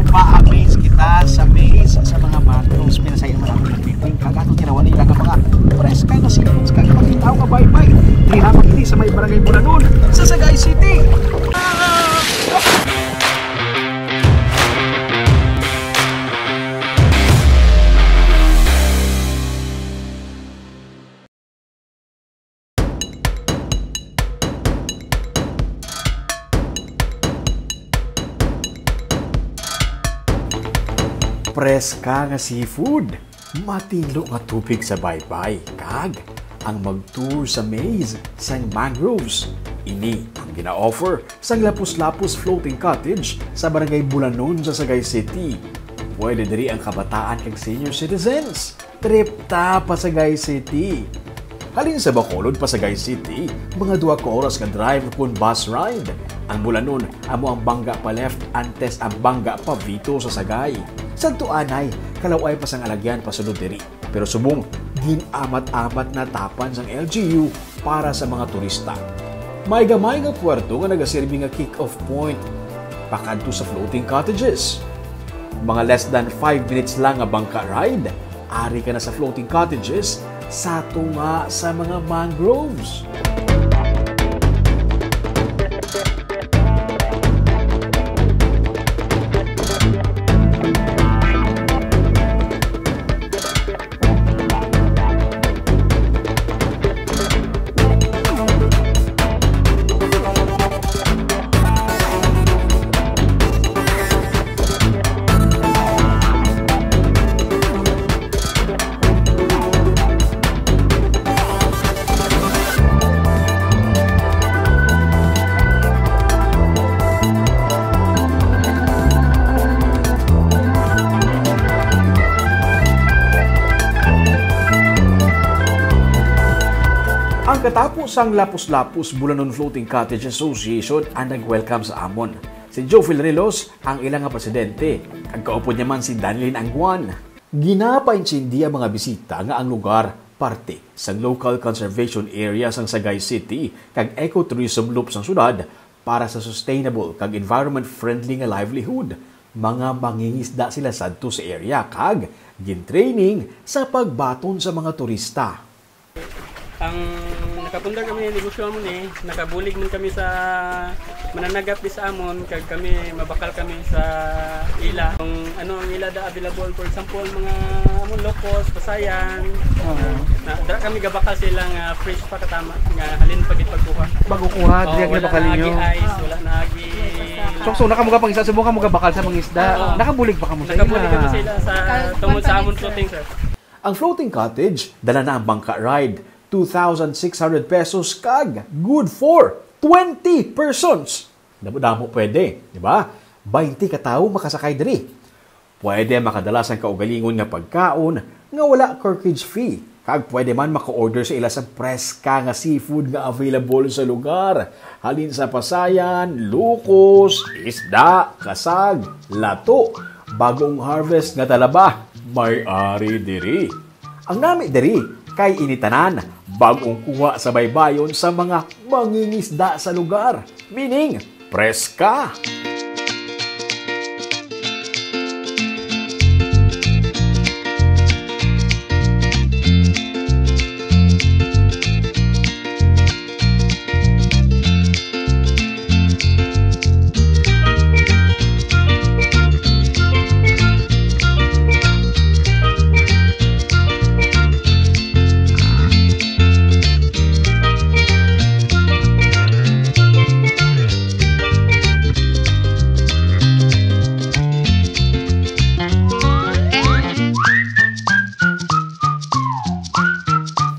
ma-amaze kita sa maze sa mga mangroves. Pinasaya naman ako ng piping. Kagato tinawan nila ng mga fresh kind of seafoods. Kaya makitaw nga bye-bye. Tinapag ini sa may barangay Bulanon sa Sagay City. Preska nga seafood, matilo nga tubig sa baybay, kag ang mag-tour sa maze sa mangroves. Ini ang gina-offer sa Lapus-Lapus Floating Cottage sa Barangay Bulanon sa Sagay City. Pwede diri ang kabataan kag senior citizens. Trip ta pa sa Sagay City. Halin sa Bacolod pa sa Sagay City, mga 2 ka oras nga drive kung bus ride. Ang Bulanon, amo ang bangga pa left antes ang bangga pa Vito sa Sagay. Sa tuanay, kalaway pa sang alagyan pasunod diri. Pero subong, ginamat-amat na tapan sang LGU para sa mga turista. May gamay nga puerto nga nagaserbi nga kick-off point. Pakanto sa floating cottages. Mga less than 5 minutes lang nga bangka ride, ari ka na sa floating cottages sa tunga sa mga mangroves. Ang katapos ang Lapus-Lapus Bulanon Floating Cottage Association ang nag-welcome sa amon. Si Joe Filrelos ang ilang nga presidente. Ang kaupo niya man si Danilin Anguan. Ginapaintsindi ang mga bisita nga ang lugar parte sa local conservation area sang Sagay City kag ecotourism loop sang syudad para sa sustainable kag environment-friendly nga livelihood. Mga mangingisda sila sadto sa area kag gin-training sa pagbaton sa mga turista. Ang nakapundar kami ng negosyo amon nakabulig man kami sa mananagap di sa amon kag kami mabakal kami sa ila. Kung ano ang ila da available, for example mga amon locos, pasayan. Na dara kami gabakal sila nga fresh pa katama nga halin pagit pagkuha. Bagukuha direk na bakal ninyo. Wala na agi. So nakamuga pang isa subukan mo bakal sa mga isda. Nakabulig pa kamo sa ila. Nakabulig kami sila sa tungod sa amon floating, sir. Ang floating cottage dala na ang bangka ride. 2,600 pesos kag good for 20 persons. Damo-damo pwede, di ba? 20 ka tawo makasakay diri. Pwede makadala sang kaugalingon nga pagkaon nga wala corkage fee. Kag pwede man maka-order sa ila sa preska nga seafood nga available sa lugar. Halin sa pasayan, lukos, isda, kasag, lato, bagong harvest nga talaba, may ari diri. Ang nami diri kay initanan, bagong kuha sa baybayon sa mga mangingisda sa lugar. Meaning, preska!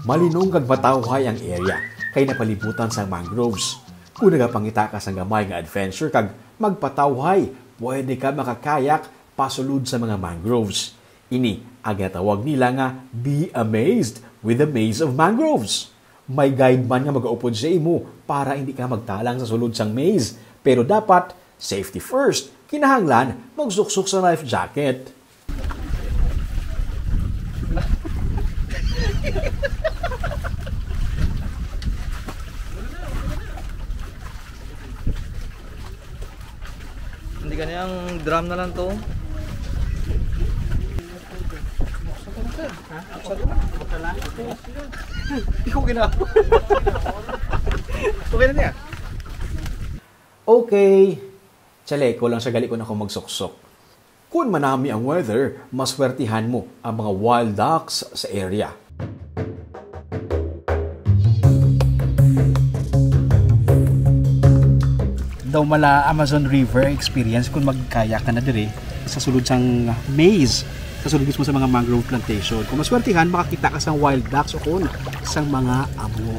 Malinong kag matawhay ang area kay napalibutan sa mangroves. Kung nagapangita ka sa gamay nga adventure kag magpatawhay, pwede ka makakayak pasulod sa mga mangroves. Ini ang ginatawag nila nga be amazed with the maze of mangroves. May guide man nga mag-aupod sa imo para hindi ka magtalang sa sulod sang maze. Pero dapat safety first. Kinahanglan magsuksok sa life jacket. Hindi ganyan, drum na lang to. Ha? Ako lang. Ikaw ginagawa. Okay na niya. Okay. Tsale, ko lang sa gali ko na akong magsuksok. Kung manami ang weather, maswertihan mo ang mga wild ducks sa area. Daw mala Amazon River experience kung magkayak ka na dire sa sulod sang maze, sa sulod mismo sa mga mangrove plantation. Kung maswertihan, makakita ka sang wild ducks o kung sang mga amo.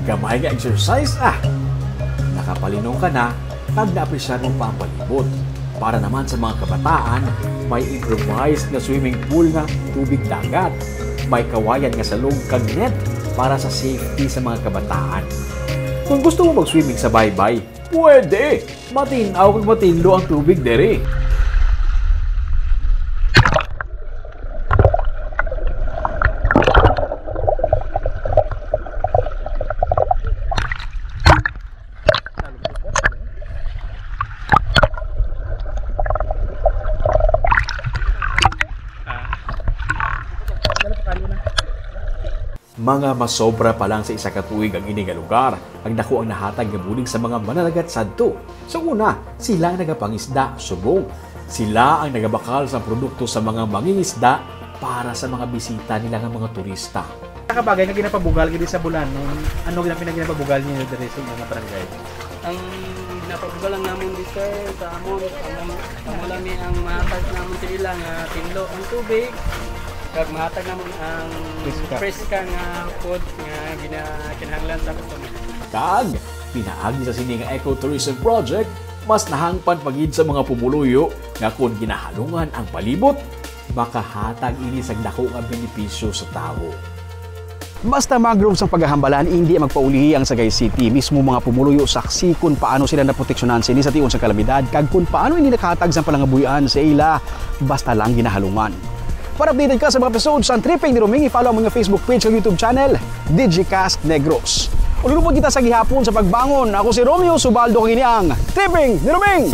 Gamay nga exercise nakapalinong ka na pag na-appreciate mo pa ang palibot. Para naman sa mga kabataan, may improvised na swimming pool na tubig dagat. May kawayan nga sa loob kag net para sa safety sa mga kabataan. Kung gusto mo mag-swimming sa baybay, pwede! Matinaw kag matinlo ang tubig dere. Mga masobra pa lang sa isa ka tuig ang ini nga lugar, ang dako ang nahatag nga bulig sa mga mananagat sadto. Sa una, sila ang nagapangisda, subong. Sila ang nagabakal sa produkto sa mga mangingisda para sa mga bisita nila nga mga turista. Nakabagay nga ginapabugal gini sa Bulanon, ano ginapabugal niyo dire sa mga barangay? Ang napabugalan namon dito sa amon lami ang mahatag namon sa ila nga tinlo ang tubig. Kag mahatag namon ang preska nga food nga kinahanglan sa customer. Kag pinaagi sa sini nga ecotourism project, mas nahangpan pagid sa mga pumuluyo nga kung ginahalungan ang palibot, makahatag ini sa dako nga benepisyo sa tao. Basta mangroves ang paghahambalan, hindi magpaulihi ang Sagay City. Mismo mga pumuluyo saksi kung paano sila naproteksyonan sini sa tiyon sa kalamidad, kag kung paano hindi nakahatag sa palangabuyan sa ila, basta lang ginahalungan. Para updated ka sa mga episodes sa Tripping ni Roming, i-follow ang mga Facebook page at YouTube channel, Digicast Negros. Ululupod kita sa gihapon sa pagbangon. Ako si Romeo Subaldo, kang ini ang Tripping ni Roming!